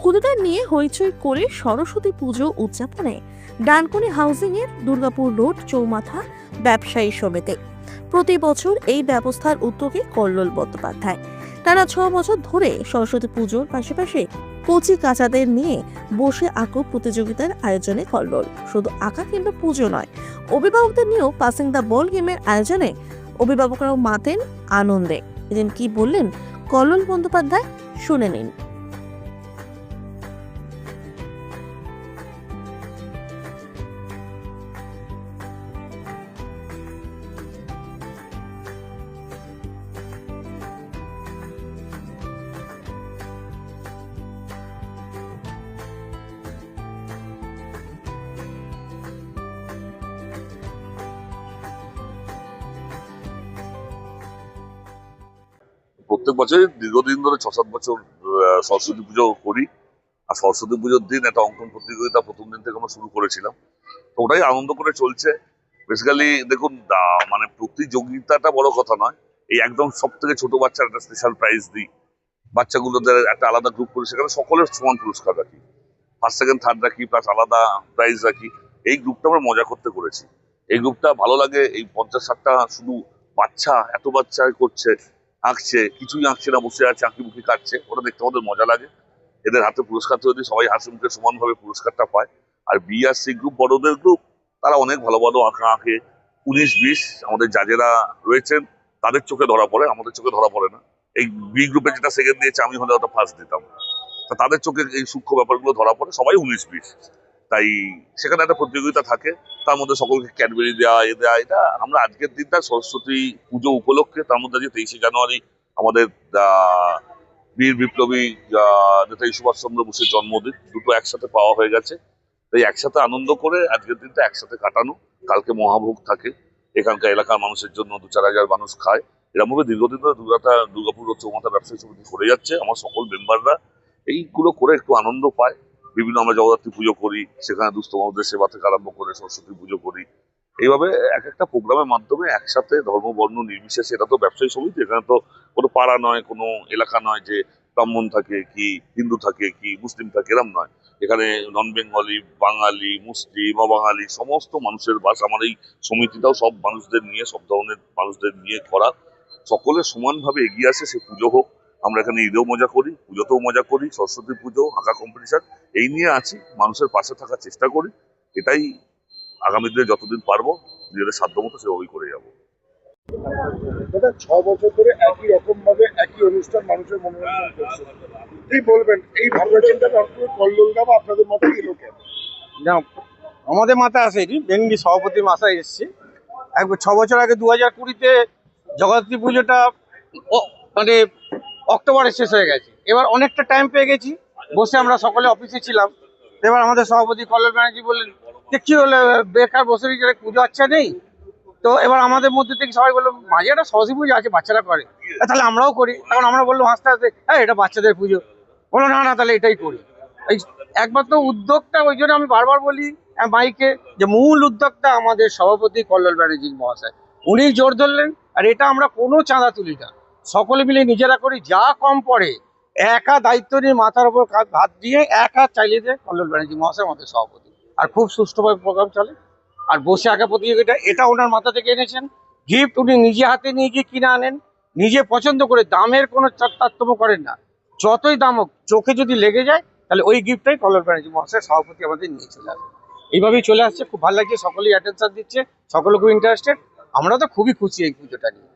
খুদেদের নিয়ে হইচই করে সরস্বতী পুজো উদযাপনে ডানকুনি হাউজিং এর দুর্গাপুর রোড চৌমাথা ব্যবসায়ী সমিতি প্রতি বছর এই ব্যবস্থার উদ্যোগে কল্লোল বন্দ্যোপাধ্যায় টানা 6 বছর ধরে সরস্বতী পুজোর পাশাপাশি কচি কাচাদের নিয়ে বসে আঁকো প্রতিযোগিতার আয়োজনে কল্লোল। শুধু আঁকা কিংবা পুজো নয়, অভিভাবকদের নিয়েও পাসিং দ্য বল গেমের আয়োজনে অভিভাবকরাও মাতেন আনন্দে। এদিন কি বললেন কল্লোল বন্দ্যোপাধ্যায়, শুনে নিন। প্রত্যেক বছরই দীর্ঘদিন ধরে 6-7 বছর সরস্বতী পুজো করি। আর সরস্বতী পুজোর দিন একটা অঙ্কন প্রতিযোগিতা প্রথম দিন থেকে আমরা শুরু করেছিলাম, তো ওটাই আনন্দ করে চলছে। বেসিক্যালি দেখুন, মানে প্রতিযোগিতাটা বড় কথা নয়, এই একদম সব থেকে ছোট বাচ্চার একটা স্পেশাল প্রাইজ দিই, বাচ্চাগুলোদের একটা আলাদা গ্রুপ করে সেখানে সকলের সমান পুরস্কার রাখি, ফার্স্ট সেকেন্ড থার্ড রাখি, প্লাস আলাদা প্রাইজ রাখি। এই গ্রুপটা আমরা মজা করতে করেছি, এই গ্রুপটা ভালো লাগে। এই 50-60টা শুধু বাচ্চা, এত বাচ্চা করছে, আঁকছে, কিছুই আঁকছে না, বসে আছে, আঁকি মুখি কাটছে, ওটা দেখতে আমাদের মজা লাগে। এদের হাতে পুরস্কার তৈরি, সবাই হাসি মুখে সমানভাবে পুরস্কারটা পায়। আর বি আর সি গ্রুপ, বড়দের গ্রুপ, তারা অনেক ভালো ভালো আঁকা আঁকে। 19-20 আমাদের জাজেরা রয়েছেন, তাদের চোখে ধরা পড়ে, আমাদের চোখে ধরা পড়ে না। এই বি গ্রুপে যেটা সেকেন্ড দিয়েছে, আমি হলে ওটা ফার্স্ট দিতাম, তা তাদের চোখে এই সূক্ষ্ম ব্যাপারগুলো ধরা পড়ে। সবাই 19-20, তাই সেখানে একটা প্রতিযোগিতা থাকে, তার মধ্যে সকলকে ক্যাডবেরি দেওয়া, দেওয়া। এটা আমরা আজকের দিনটা সরস্বতী পুজো উপলক্ষে, তার মধ্যে যে 23শে জানুয়ারি আমাদের বীর বিপ্লবী নেতাজি সুভাষচন্দ্র বোসের জন্মদিন, দুটো একসাথে পাওয়া হয়ে গেছে। তাই একসাথে আনন্দ করে আজকের দিনটা একসাথে কাটানো। কালকে মহাভোগ থাকে, এখানকার এলাকার মানুষের জন্য 2-4 হাজার মানুষ খায়। এরকমভাবে দীর্ঘদিন ধরে দুর্গাপুর চৌমাথা ব্যবসায়ী সমিতি করে যাচ্ছে। আমার সকল মেম্বাররা এইগুলো করে একটু আনন্দ পায়। বিভিন্ন আমরা জগদ্ধাত্রী পুজো করি, সেখানে দুস্থ মানুষদের সেবা থেকে আরম্ভ করে সরস্বতী পুজো করি। এইভাবে এক একটা প্রোগ্রামের মাধ্যমে একসাথে ধর্ম বর্ণ নির্বিশেষে, এটা তো ব্যবসায়ী সমিতি, এখানে তো কোনো পাড়া নয়, কোনো এলাকা নয় যে ব্রাহ্মণ থাকে কি হিন্দু থাকে কি মুসলিম থাকে, এরম নয়। এখানে নন বেঙ্গলি, বাঙালি, মুসলিম, অবাঙালি সমস্ত মানুষের বাস। আমার এই সমিতিটাও সব মানুষদের নিয়ে, সব ধরনের মানুষদের নিয়ে করা, সকলে সমানভাবে এগিয়ে আসে। সে পুজো হোক, আমরা এখানে ঈদেও মজা করি, পুজোতেও মজা করি, সরস্বতী পুজো, আঁকা কম্পিটিশন, এই নিয়ে আছি, মানুষের পাশে থাকার চেষ্টা করি। এটাই আগামী দিনে যতদিন পারবো নিজেদের সাধ্যমতো সেভাবেই করে যাবো। 6 বছর ধরে একই রকম ভাবে একই অনুষ্ঠান মানুষের মনোরঞ্জন করছে, কি বলবেন? এই ভাবনা চিন্তাটা কল্লোল দাম আপনাদের মাথায় এলো কেন? না, আমাদের মাথায় আসেনি, মেনলি সভাপতির মাথায় এসছে। 6 বছর আগে 2020-তে জগদ্ধাত্রী পুজোটা মানে অক্টোবরে শেষ হয়ে গেছে। এবার অনেকটা টাইম পেয়ে গেছি, বসে আমরা সকলে অফিসে ছিলাম। এবার আমাদের সভাপতি কল্লোল ব্যানার্জি বললেন যে কি হলে বেকার বসে রয়েছে, পুজো আচ্ছা নেই। তো এবার আমাদের মধ্যে থেকে সবাই বললো মাঝে একটা সরস্বতী পুজো আছে, বাচ্চারা করে, তাহলে আমরাও করি। তখন আমরা বললাম আস্তে আস্তে, হ্যাঁ এটা বাচ্চাদের পুজো। বললো না না, তাহলে এটাই করি। এই একমাত্র উদ্যোগটা, ওই জন্য আমি বারবার বলি মাইকে যে মূল উদ্যোগটা আমাদের সভাপতি কল্লোল ব্যানার্জি মহাশয়, উনি জোর ধরলেন। আর এটা আমরা কোনো চাঁদা তুলি না, সকলে মিলে নিজেরা করি, যা কম পড়ে একা দায়িত্ব নিয়ে মাথার উপর হাত দিয়ে একা চালিয়ে দেয় কল্লোল ব্যানার্জি মহাশয় আমাদের সভাপতি। আর খুব সুষ্ঠুভাবে প্রোগ্রাম চলে। আর বসে আঁকা প্রতিযোগিতা, এটা ওনার মাথা থেকে এনেছেন। গিফট উনি নিজে হাতে নিয়ে গিয়ে কিনে আনেন, নিজে পছন্দ করে, দামের কোনো তারতম্য করেন না। যতই দাম হোক, চোখে যদি লেগে যায় তাহলে ওই গিফটটাই কল্লোল ব্যানার্জি মহাশয় সভাপতি আমাদের নিয়ে চলে আসে। এইভাবেই চলে আসছে, খুব ভালো লাগছে, সকলেই অ্যাটেনশন দিচ্ছে, সকলে খুব ইন্টারেস্টেড। আমরা তো খুবই খুশি এই পুজোটা নিয়ে।